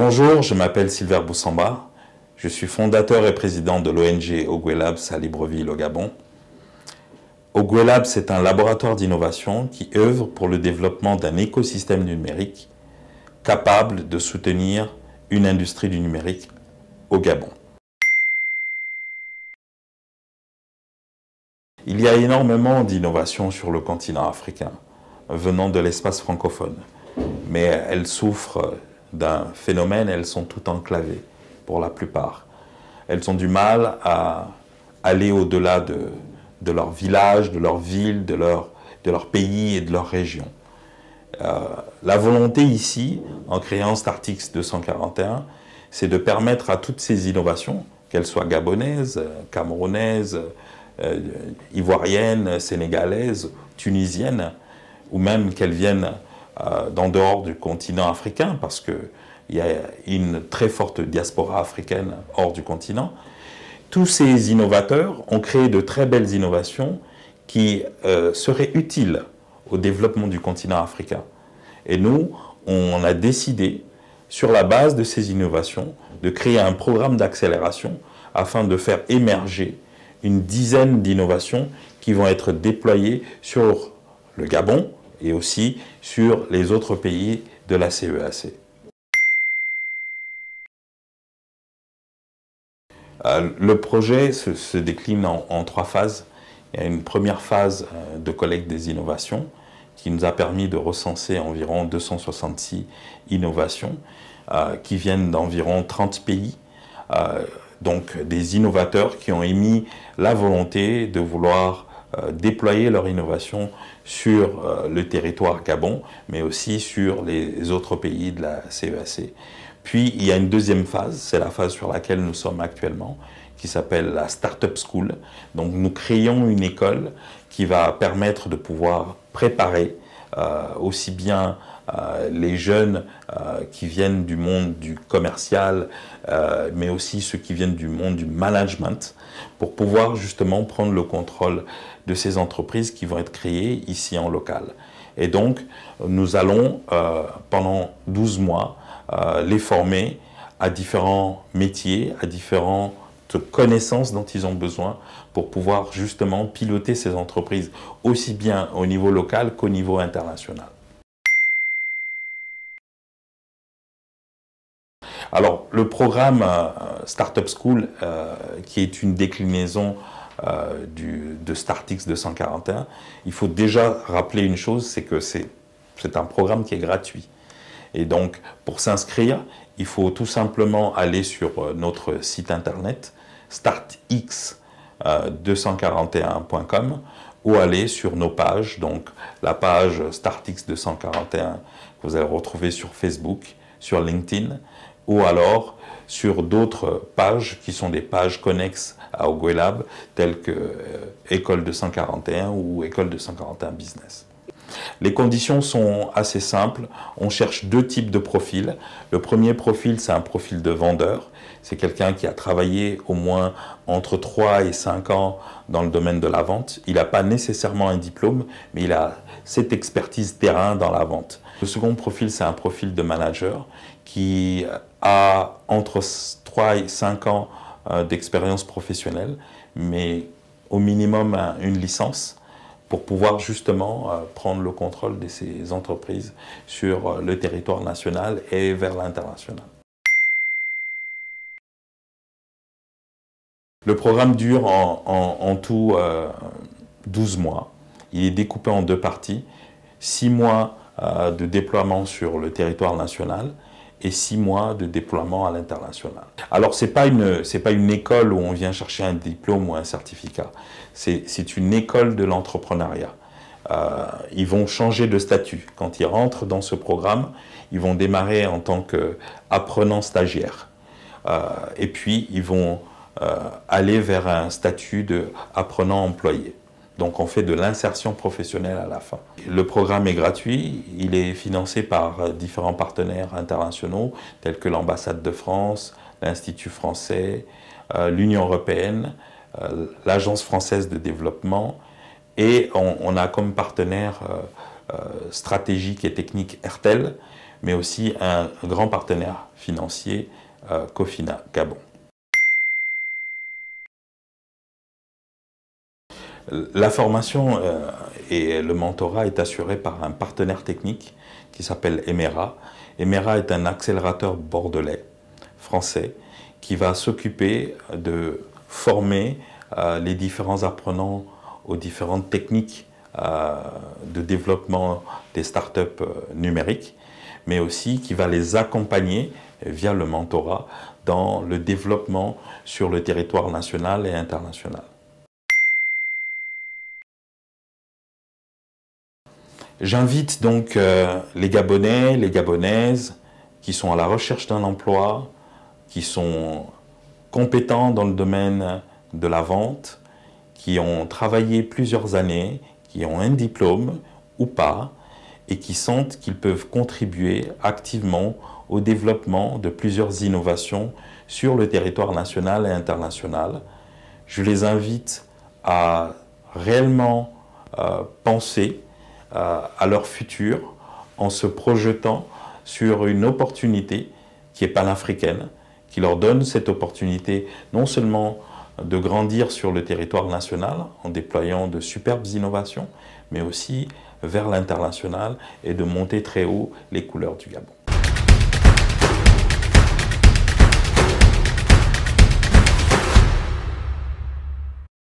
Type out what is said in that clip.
Bonjour, je m'appelle Silver Boussamba. Je suis fondateur et président de l'ONG Ogoué Labs à Libreville, au Gabon. Ogoué Labs, c'est un laboratoire d'innovation qui œuvre pour le développement d'un écosystème numérique capable de soutenir une industrie du numérique au Gabon. Il y a énormément d'innovations sur le continent africain, venant de l'espace francophone. Mais elles souffrent d'un phénomène, elles sont toutes enclavées pour la plupart. Elles ont du mal à aller au-delà de leur village, de leur ville, de leur pays et de leur région. La volonté ici, en créant Startix 241, c'est de permettre à toutes ces innovations, qu'elles soient gabonaises, camerounaises, ivoiriennes, sénégalaises, tunisiennes, ou même qu'elles viennent d'en dehors du continent africain, parce qu'il y a une très forte diaspora africaine hors du continent. Tous ces innovateurs ont créé de très belles innovations qui seraient utiles au développement du continent africain. Et nous, on a décidé, sur la base de ces innovations, de créer un programme d'accélération afin de faire émerger une dizaine d'innovations qui vont être déployées sur le Gabon et aussi sur les autres pays de la CEAC. Le projet se décline en trois phases. Il y a une première phase de collecte des innovations qui nous a permis de recenser environ 266 innovations qui viennent d'environ 30 pays. Donc des innovateurs qui ont émis la volonté de vouloir déployer leur innovation sur le territoire Gabon, mais aussi sur les autres pays de la CEAC. Puis il y a une deuxième phase, c'est la phase sur laquelle nous sommes actuellement, qui s'appelle la Startup School. Donc nous créons une école qui va permettre de pouvoir préparer aussi bien les jeunes qui viennent du monde du commercial, mais aussi ceux qui viennent du monde du management, pour pouvoir justement prendre le contrôle de ces entreprises qui vont être créées ici en local. Et donc, nous allons, pendant 12 mois, les former à différents métiers, à différentes connaissances dont ils ont besoin pour pouvoir justement piloter ces entreprises aussi bien au niveau local qu'au niveau international. Alors, le programme Startup School, qui est une déclinaison de Startix 241, il faut déjà rappeler une chose, c'est que c'est un programme qui est gratuit. Et donc, pour s'inscrire, il faut tout simplement aller sur notre site internet startx241.com ou aller sur nos pages, donc la page Startix 241 que vous allez retrouver sur Facebook, sur LinkedIn, ou alors sur d'autres pages qui sont des pages connexes à Ogoué Labs, telles que École 241 ou École 241 Business. Les conditions sont assez simples. On cherche deux types de profils. Le premier profil, c'est un profil de vendeur. C'est quelqu'un qui a travaillé au moins entre 3 et 5 ans dans le domaine de la vente. Il n'a pas nécessairement un diplôme, mais il a cette expertise terrain dans la vente. Le second profil, c'est un profil de manager qui a entre 3 et 5 ans d'expérience professionnelle, mais au minimum une licence, pour pouvoir justement prendre le contrôle de ces entreprises sur le territoire national et vers l'international. Le programme dure en tout 12 mois. Il est découpé en deux parties, 6 mois de déploiement sur le territoire national et 6 mois de déploiement à l'international. Alors, ce n'est pas une école où on vient chercher un diplôme ou un certificat. C'est une école de l'entrepreneuriat. Ils vont changer de statut. Quand ils rentrent dans ce programme, ils vont démarrer en tant qu'apprenants stagiaires. Et puis, ils vont aller vers un statut d'apprenant employé. Donc on fait de l'insertion professionnelle à la fin. Le programme est gratuit, il est financé par différents partenaires internationaux tels que l'ambassade de France, l'Institut français, l'Union européenne, l'Agence française de développement, et on a comme partenaire stratégique et technique RTL, mais aussi un grand partenaire financier, Cofina Gabon. La formation et le mentorat est assuré par un partenaire technique qui s'appelle Emera. Emera est un accélérateur bordelais, français, qui va s'occuper de former les différents apprenants aux différentes techniques de développement des startups numériques, mais aussi qui va les accompagner via le mentorat dans le développement sur le territoire national et international. J'invite donc les Gabonais, les Gabonaises qui sont à la recherche d'un emploi, qui sont compétents dans le domaine de la vente, qui ont travaillé plusieurs années, qui ont un diplôme ou pas, et qui sentent qu'ils peuvent contribuer activement au développement de plusieurs innovations sur le territoire national et international. Je les invite à réellement penser à leur futur en se projetant sur une opportunité qui est panafricaine, qui leur donne cette opportunité non seulement de grandir sur le territoire national en déployant de superbes innovations, mais aussi vers l'international et de monter très haut les couleurs du Gabon.